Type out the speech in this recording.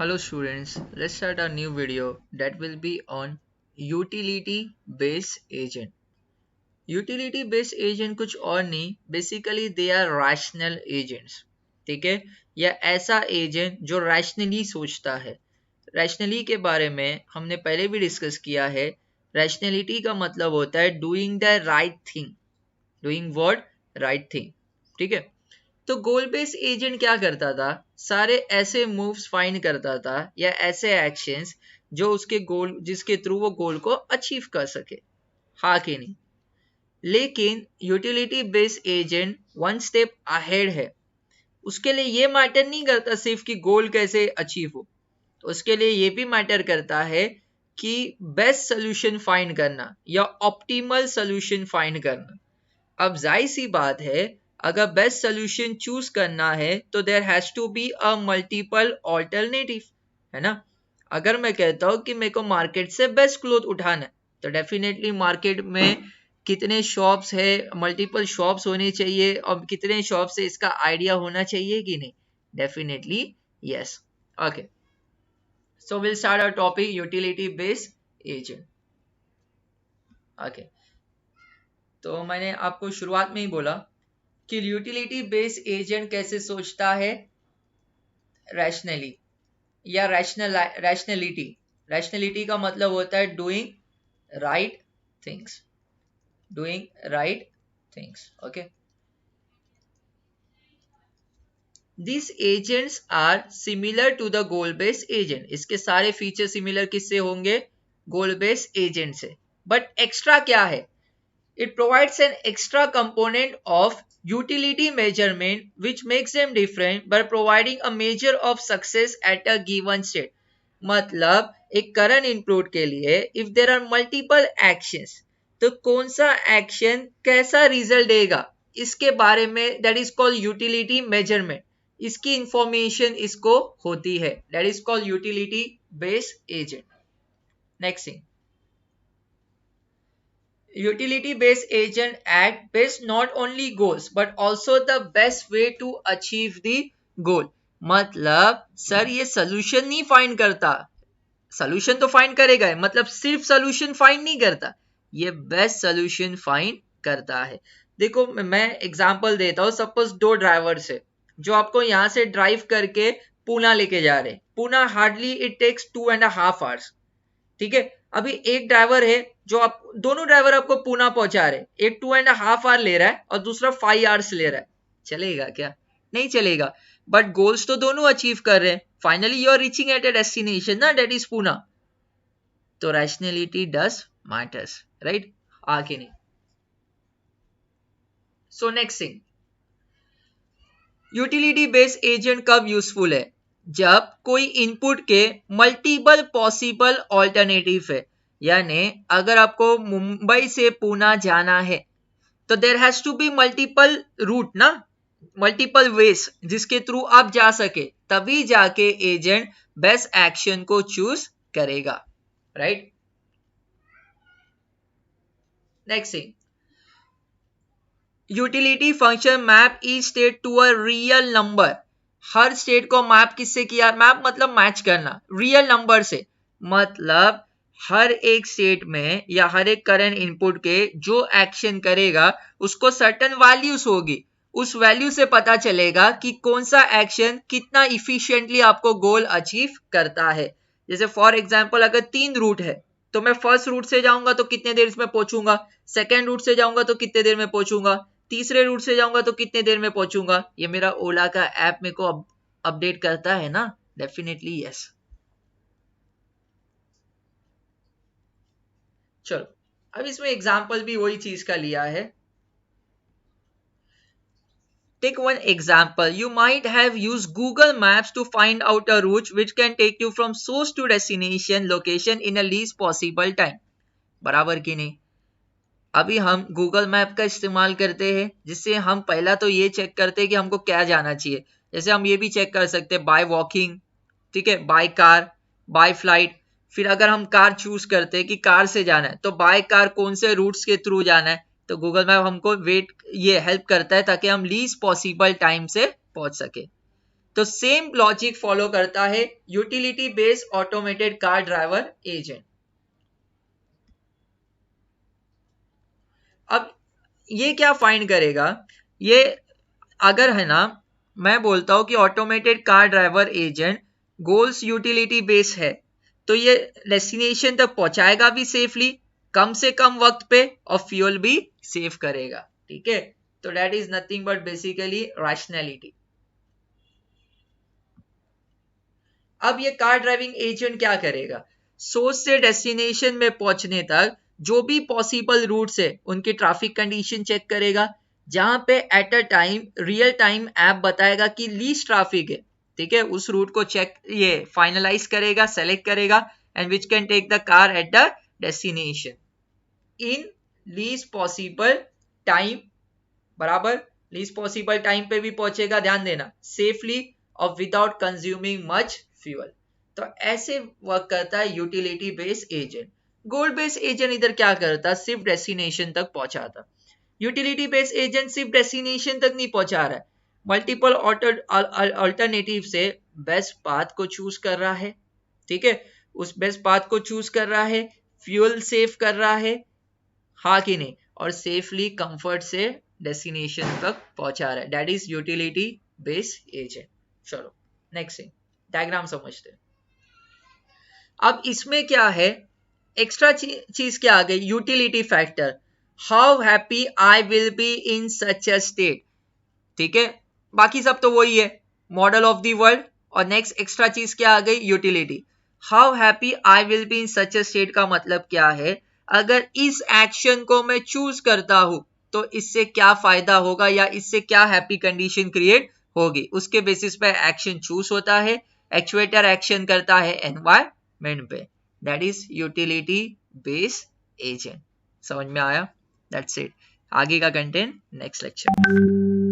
Hello students, let's start a new video that will be on utility based agent. Utility based agent कुछ और नहीं, basically they are rational agents. ठीक है, या ऐसा agent जो रैशनली सोचता है. रैशनली के बारे में हमने पहले भी डिस्कस किया है. रैशनलिटी का मतलब होता है doing the right thing. Doing what? Right thing. ठीक है, तो गोल बेस्ड एजेंट क्या करता था? सारे ऐसे मूव्स फाइंड करता था या ऐसे एक्शंस जो उसके गोल, जिसके थ्रू वो गोल को अचीव कर सके. हाँ कि नहीं? लेकिन utility based agent one step ahead है. उसके लिए ये मैटर नहीं करता सिर्फ कि गोल कैसे अचीव हो, तो उसके लिए ये भी मैटर करता है कि बेस्ट सोल्यूशन फाइंड करना या ऑप्टिमल सोल्यूशन फाइंड करना. अब जाहिर सी बात है, अगर बेस्ट सोल्यूशन चूज करना है तो there has to be a multiple alternative, है ना. अगर मैं कहता हूँ कि मेरे को मार्केट से बेस्ट क्लोथ उठाना है, तो डेफिनेटली मार्केट में कितने शॉप्स है, मल्टीपल शॉप्स होने चाहिए, और कितने शॉप से इसका आइडिया होना चाहिए कि नहीं? Definitely yes. Okay, so will start our topic utility based agent. Okay, तो मैंने आपको शुरुआत में ही बोला कि यूटिलिटी बेस्ड एजेंट कैसे सोचता है? रैशनली या रैशनलिटी. रैशनलिटी का मतलब होता है doing right things. Doing right things. Okay, this agents are similar to the goal based agent. इसके सारे फीचर सिमिलर किससे होंगे? गोल बेस्ड एजेंट से. बट एक्स्ट्रा क्या है? It provides an extra component of utility measurement which makes them different by providing a measure of success at a given state. मतलब एक current input के लिए if there are multiple actions, तो कौन सा action कैसा रिजल्ट देगा, इसके बारे में that is called utility measurement. इसकी इंफॉर्मेशन इसको होती है. that is called utility based agent. Next thing, utility based agent act based not only goals but also the best way to achieve the goal. मतलब sir ये solution नहीं find करता. Solution तो find करेगा, मतलब सिर्फ सोल्यूशन फाइंड नहीं करता, ये बेस्ट सोल्यूशन फाइंड करता है. देखो मैं एग्जांपल देता हूँ. सपोज दो ड्राइवर्स है जो आपको यहाँ से ड्राइव करके पूना लेके जा रहे हैं. Poona hardly it takes 2.5 hours. ठीक है, अभी एक ड्राइवर है जो आप, दोनों ड्राइवर आपको पूना पहुंचा रहे. एक 2.5 आवर ले रहा है और दूसरा 5 आवर्स ले रहा है. चलेगा क्या? नहीं चलेगा. बट गोल्स तो दोनों अचीव कर रहे हैं. Finally you are reaching at a destination ना, दैट इज पूना. तो रैशनैलिटी डज मैटर्स, राइट? आगे नहीं. So next thing, utility based agent कब यूजफुल है? जब कोई इनपुट के मल्टीपल पॉसिबल ऑल्टरनेटिव है. यानी अगर आपको मुंबई से पूना जाना है तो there has to be multiple route ना, मल्टीपल वेज जिसके थ्रू आप जा सके, तभी जाके एजेंट बेस्ट एक्शन को चूज करेगा, right? Next thing, utility function map each state to a real number. हर स्टेट को मैप किससे किया? मैप मतलब मैच करना, रियल नंबर से. मतलब हर एक स्टेट में या हर एक करंट इनपुट के जो एक्शन करेगा उसको सर्टेन वैल्यूज होगी. उस वैल्यू से पता चलेगा कि कौन सा एक्शन कितना इफिशिएंटली आपको गोल अचीव करता है. जैसे फॉर एग्जांपल अगर 3 रूट है तो मैं फर्स्ट रूट से जाऊंगा तो कितने देर में पहुंचूंगा, सेकंड रूट से जाऊंगा तो कितने देर में पहुंचूंगा, तीसरे रूट से जाऊंगा तो कितने देर में पहुंचूंगा. ये मेरा ओला का ऐप मेरे को अपडेट करता है ना. Definitely yes. चलो अब इसमें एग्जाम्पल भी वही चीज का लिया है. Take one example. You might have used Google Maps to find out a route which can take you from source to destination location in a least possible time. बराबर कि नहीं? अभी हम गूगल मैप का इस्तेमाल करते हैं जिससे हम पहला तो ये चेक करते हैं कि हमको क्या जाना चाहिए. जैसे हम ये भी चेक कर सकते हैं बाय वॉकिंग, ठीक है, बाय कार, बाय फ्लाइट. फिर अगर हम कार चूज करते हैं कि कार से जाना है तो बाय कार कौन से रूट्स के थ्रू जाना है, तो गूगल मैप हमको वेट ये हेल्प करता है ताकि हम लीस्ट पॉसिबल टाइम से पहुंच सके. तो सेम लॉजिक फॉलो करता है utility based automated car driver agent. अब ये क्या फाइंड करेगा, ये अगर है ना, मैं बोलता हूं कि automated car driver agent goals utility base है, तो ये डेस्टिनेशन तक पहुंचाएगा भी सेफली, कम से कम वक्त पे, और फ्यूल भी सेव करेगा। ठीक है, तो that is nothing but basically rationality. अब ये कार ड्राइविंग एजेंट क्या करेगा, सोर्स से डेस्टिनेशन में पहुंचने तक जो भी पॉसिबल रूट्स है उनकी ट्रैफिक कंडीशन चेक करेगा, जहां पे at a time real time app बताएगा कि लीस्ट ट्रैफिक है। ठीक है, उस रूट को चेक ये फाइनलाइज करेगा, सेलेक्ट करेगा, and which can take the car at the destination in least possible time. बराबर, लीस्ट पॉसिबल टाइम पे भी पहुंचेगा, ध्यान देना, सेफली और विदाउट कंज्यूमिंग मच फ्यूल। तो ऐसे वर्क करता है यूटिलिटी बेस्ड एजेंट। गोल बेस्ड एजेंट इधर क्या करता, सिर्फ डेस्टिनेशन तक पहुंचाता। यूटिलिटी बेस्ड एजेंट सिर्फ डेस्टिनेशन तक नहीं पहुंचा रहा है, मल्टीपल अल्टरनेटिव से बेस्ट पाथ को चूज कर रहा है। ठीक है, उस बेस्ट पाथ को चूज कर रहा है, फ्यूल सेव कर रहा है, हाँ कि नहीं, और सेफली कंफर्ट से डेस्टिनेशन तक पहुंचा रहा है। That is utility based agent. चलो नेक्स्ट थिंग, डायग्राम समझते हैं। अब इसमें क्या है, एक्स्ट्रा चीज क्या आ गई, utility factor, how happy I will be in such a state. ठीक है, बाकी सब तो वही है, मॉडल ऑफ द वर्ल्ड, और नेक्स्ट एक्स्ट्रा चीज क्या आ गई, utility. How happy I will be in such a state का मतलब क्या है, अगर इस एक्शन को मैं चूज करता हूं तो इससे क्या फायदा होगा या इससे क्या हैप्पी कंडीशन क्रिएट होगी, उसके बेसिस पे एक्शन चूज होता है। एक्चुएटर एक्शन करता है एनवायरमेंट पे, that is utility based agent. समझ में आया, दैट्स इट। आगे का कंटेंट नेक्स्ट लेक्चर।